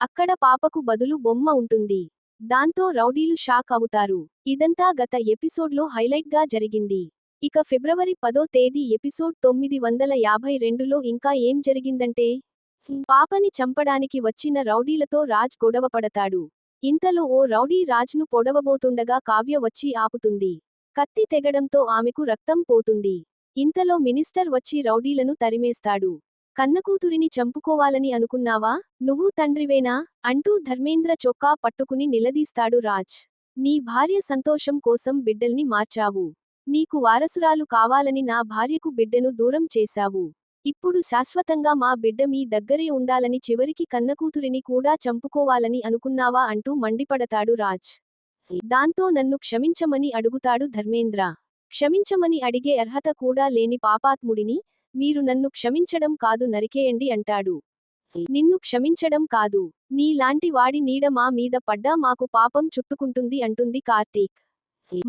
అక్కడ పాపకు బదులు బొమ్మ ఉంటుంది. దాంతో రౌడీలు షాక్ అవుతారు. ఇదంతా గత ఎపిసోడ్లో హైలైట్గా జరిగింది. ఇక ఫిబ్రవరి 10వ తేదీ ఎపిసోడ్ 952లో ఇంకా ఏం జరిగిందంటే, పాపని చంపడానికి వచ్చిన రౌడీలతో రాజ్ గొడవపడతాడు. ఇంతలో ఓ రౌడీ రాజ్ను పొడవబోతుండగా కావ్య వచ్చి ఆపుతుంది. కత్తి తెగడంతో ఆమెకు రక్తం పోతుంది. ఇంతలో మినిస్టర్ వచ్చి రౌడీలను తరిమేస్తాడు. కన్నకూతురిని చంపుకోవాలని అనుకున్నావా? నువ్వు తండ్రివేనా? అంటూ ధర్మేంద్ర చొక్కా పట్టుకుని నిలదీస్తాడు రాజ్. నీ భార్య సంతోషం కోసం బిడ్డల్ని మార్చావు. నీకు వారసురాలు కావాలని నా భార్యకు బిడ్డను దూరం చేశావు. ఇప్పుడు శాశ్వతంగా మా బిడ్డ మీ దగ్గరే ఉండాలని చివరికి కన్నకూతురిని కూడా చంపుకోవాలని అనుకున్నావా అంటూ మండిపడతాడు రాజ్. దాంతో నన్ను క్షమించమని అడుగుతాడు ధర్మేంద్ర. క్షమించమని అడిగే అర్హత కూడా లేని పాపాత్ముడిని మీరు నన్ను క్షమించడం కాదు నరికేయండి అంటాడు. నిన్ను క్షమించడం కాదు, నీలాంటి వాడి నీడ మా మీద పడ్డా మాకు పాపం చుట్టుకుంటుంది అంటుంది కార్తీక్.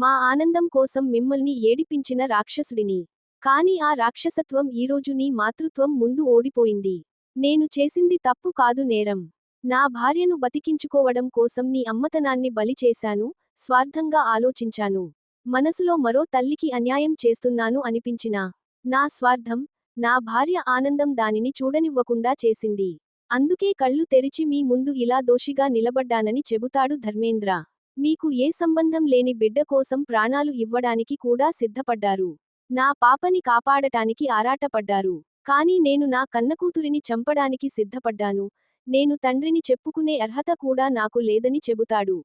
మా ఆనందం కోసం మిమ్మల్ని ఏడిపించిన రాక్షసుడిని. కానీ ఆ రాక్షసత్వం ఈరోజు నీ మాతృత్వం ముందు ఓడిపోయింది. నేను చేసింది తప్పు కాదు, నేరం. నా భార్యను బతికించుకోవడం కోసం నీ అమ్మతనాన్ని బలి చేశాను, స్వార్థంగా ఆలోచించాను. మనసులో మరో తల్లికి అన్యాయం చేస్తున్నాను అనిపించినా నా స్వార్థం, నా భార్య ఆనందం దానిని చూడనివ్వకుండా చేసింది. అందుకే కళ్ళు తెరిచి మీ ముందు ఇలా దోషిగా నిలబడ్డానని చెబుతాడు ధర్మేంద్ర. మీకు ఏ సంబంధం లేని బిడ్డ కోసం ప్రాణాలు ఇవ్వడానికి కూడా సిద్ధపడ్డారు. నా పాపని కాపాడటానికి ఆరాటపడ్డారు. కానీ నేను నా కన్నకూతురిని చంపడానికి సిద్ధపడ్డాను. నేను తండ్రిని చెప్పుకునే అర్హత కూడా నాకు లేదని చెబుతాడు.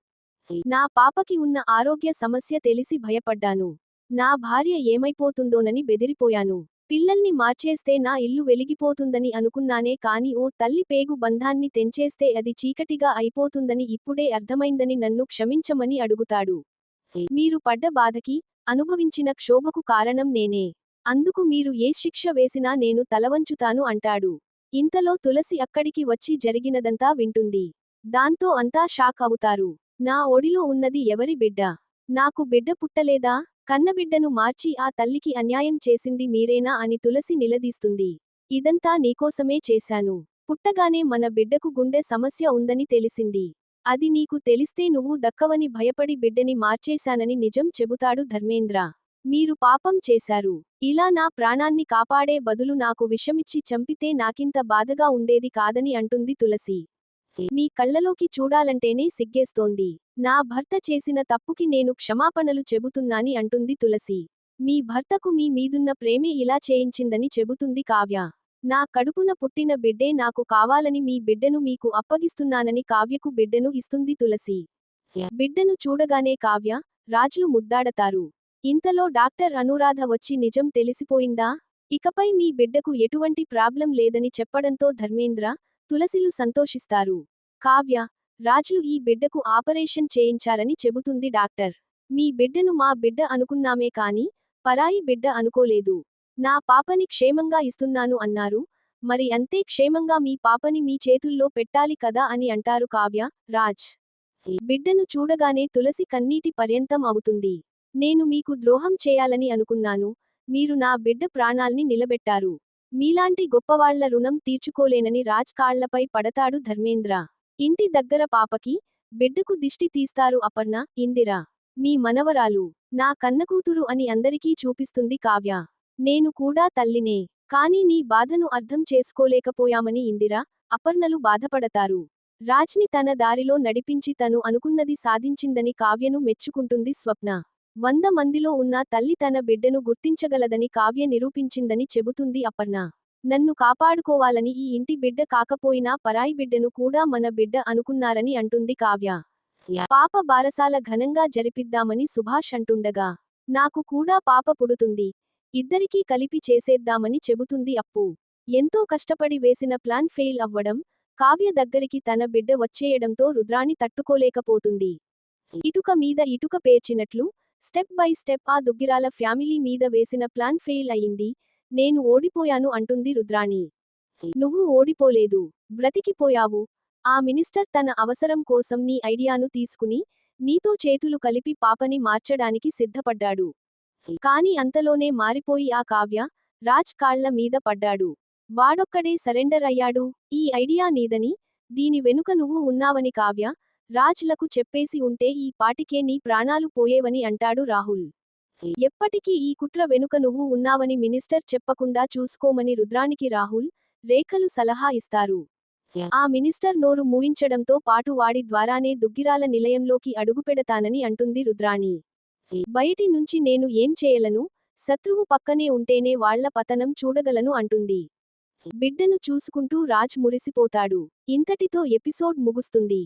నా పాపకి ఉన్న ఆరోగ్య సమస్య తెలిసి భయపడ్డాను. నా భార్య ఏమైపోతుందోనని బెదిరిపోయాను. పిల్లల్ని మార్చేస్తే నా ఇల్లు వెలిగిపోతుందని అనుకున్నానే కాని ఓ తల్లి పేగు బంధాన్ని తెంచేస్తే అది చీకటిగా అయిపోతుందని ఇప్పుడే అర్థమైందని నన్ను క్షమించమని అడుగుతాడు. మీరు పడ్డ బాధకి, అనుభవించిన క్షోభకు కారణం నేనే. అందుకు మీరు ఏ శిక్ష వేసినా నేను తలవంచుతాను అంటాడు. ఇంతలో తులసి అక్కడికి వచ్చి జరిగినదంతా వింటుంది. దాంతో అంతా షాక్ అవుతారు. నా ఒడిలో ఉన్నది ఎవరి బిడ్డ? నాకు బిడ్డ పుట్టలేదా? కన్నబిడ్డను మార్చి ఆ తల్లికి అన్యాయం చేసింది మీరేనా అని తులసి నిలదీస్తుంది. ఇదంతా నీకోసమే చేశాను. పుట్టగానే మన బిడ్డకు గుండె సమస్య ఉందని తెలిసింది. అది నీకు తెలిస్తే నువ్వు దక్కవని భయపడి బిడ్డని మార్చేశానని నిజం చెబుతాడు ధర్మేంద్ర. మీరు పాపం చేశారు. ఇలా నా ప్రాణాన్ని కాపాడే బదులు నాకు విషమిచ్చి చంపితే నాకింత బాధగా ఉండేది కాదని అంటుంది తులసి. మీ కళ్ళలోకి చూడాలంటేనే సిగ్గేస్తోంది. నా భర్త చేసిన తప్పుకి నేను క్షమాపణలు చెబుతున్నాని అంటుంది తులసి. మీ భర్తకు మీ మీదున్న ప్రేమే ఇలా చేయించిందని చెబుతుంది కావ్య. నా కడుపున పుట్టిన బిడ్డే నాకు కావాలని మీ బిడ్డను మీకు అప్పగిస్తున్నానని కావ్యకు బిడ్డను ఇస్తుంది తులసి. బిడ్డను చూడగానే కావ్య, రాజులు ముద్దాడతారు. ఇంతలో డాక్టర్ అనురాధ వచ్చి నిజం తెలిసిపోయిందా? ఇకపై మీ బిడ్డకు ఎటువంటి ప్రాబ్లం లేదని చెప్పడంతో ధర్మేంద్ర, తులసిలు సంతోషిస్తారు. కావ్య, రాజులు ఈ బిడ్డకు ఆపరేషన్ చేయించారని చెబుతుంది డాక్టర్. మీ బిడ్డను మా బిడ్డ అనుకున్నామే కాని పరాయి బిడ్డ అనుకోలేదు. నా పాపని క్షేమంగా ఇస్తున్నాను అన్నారు. మరి అంతే క్షేమంగా మీ పాపని మీ చేతుల్లో పెట్టాలి కదా అని అంటారు కావ్య, రాజ్. బిడ్డను చూడగానే తులసి కన్నీటి పర్యంతం అవుతుంది. నేను మీకు ద్రోహం చేయాలని అనుకున్నాను. మీరు నా బిడ్డ ప్రాణాల్ని నిలబెట్టారు. మీలాంటి గొప్పవాళ్ల రుణం తీర్చుకోలేనని రాజ్ కాళ్లపై పడతాడు ధర్మేంద్ర. ఇంటి దగ్గర పాపకి, బిడ్డకు దిష్టి తీస్తారు అపర్ణ, ఇందిర. మీ మనవరాలు, నా కన్నకూతురు అని అందరికీ చూపిస్తుంది కావ్య. నేను కూడా తల్లినే. కానీ నీ బాధను అర్థం చేసుకోలేకపోయామని ఇందిర, అపర్ణలు బాధపడతారు. రాజ్ని తన దారిలో నడిపించి తను అనుకున్నది సాధించిందని కావ్యను మెచ్చుకుంటుంది స్వప్న. 100 మందిలో ఉన్న తల్లి తన బిడ్డను గుర్తించగలదని కావ్య నిరూపించిందని చెబుతుంది అపర్ణ. నన్ను కాపాడుకోవాలని ఈ ఇంటి బిడ్డ కాకపోయినా పరాయి బిడ్డను కూడా మన బిడ్డ అనుకున్నారని అంటుంది కావ్య. పాప బారసాల ఘనంగా జరిపిద్దామని సుభాష్ అంటుండగా, నాకు కూడా పాప పుడుతుంది. ఇద్దరికీ కలిపి చేసేద్దామని చెబుతుంది అప్పు. ఎంతో కష్టపడి వేసిన ప్లాన్ ఫెయిల్ అవ్వడం, కావ్య దగ్గరికి తన బిడ్డ వచ్చేయడంతో రుద్రాణి తట్టుకోలేకపోతుంది. ఇటుక మీద ఇటుక పేర్చినట్లు స్టెప్ బై స్టెప్ ఆ దుగ్గిరాల ఫ్యామిలీ మీద వేసిన ప్లాన్ ఫెయిల్ అయింది. నేను ఓడిపోయాను అంటుంది రుద్రాణి. నువ్వు ఓడిపోలేదు, బ్రతికిపోయావు. ఆ మినిస్టర్ తన అవసరం కోసం నీ ఐడియాను తీసుకుని నీతో చేతులు కలిపి పాపని మార్చడానికి సిద్ధపడ్డాడు. కాని అంతలోనే మారిపోయి ఆ కావ్య, రాజ్ కాళ్ల మీద పడ్డాడు. వాడొక్కడే సరెండర్ అయ్యాడు. ఈ ఐడియా నీదని, దీని వెనుక నువ్వు ఉన్నావని కావ్య, రాజ్ లకు చెప్పేసి ఉంటే ఈ పాటికే నీ ప్రాణాలు పోయేవని అంటాడు రాహుల్. ఎప్పటికీ ఈ కుట్ర వెనుక నువ్వు ఉన్నావని మినిస్టర్ చెప్పకుండా చూసుకోమని రుద్రానికి రాహుల్, రేఖలు సలహా ఇస్తారు. ఆ మినిస్టర్ నోరు మూయించడంతో పాటు వాడి ద్వారానే దుగ్గిరాల నిలయంలోకి అడుగుపెడతానని అంటుంది రుద్రాణి. బయటి నుంచి నేను ఏం చేయలను, శత్రువు పక్కనే ఉంటేనే వాళ్ల పతనం చూడగలను అంటుంది. బిడ్డను చూసుకుంటూ రాజ్ మురిసిపోతాడు. ఇంతటితో ఎపిసోడ్ ముగుస్తుంది.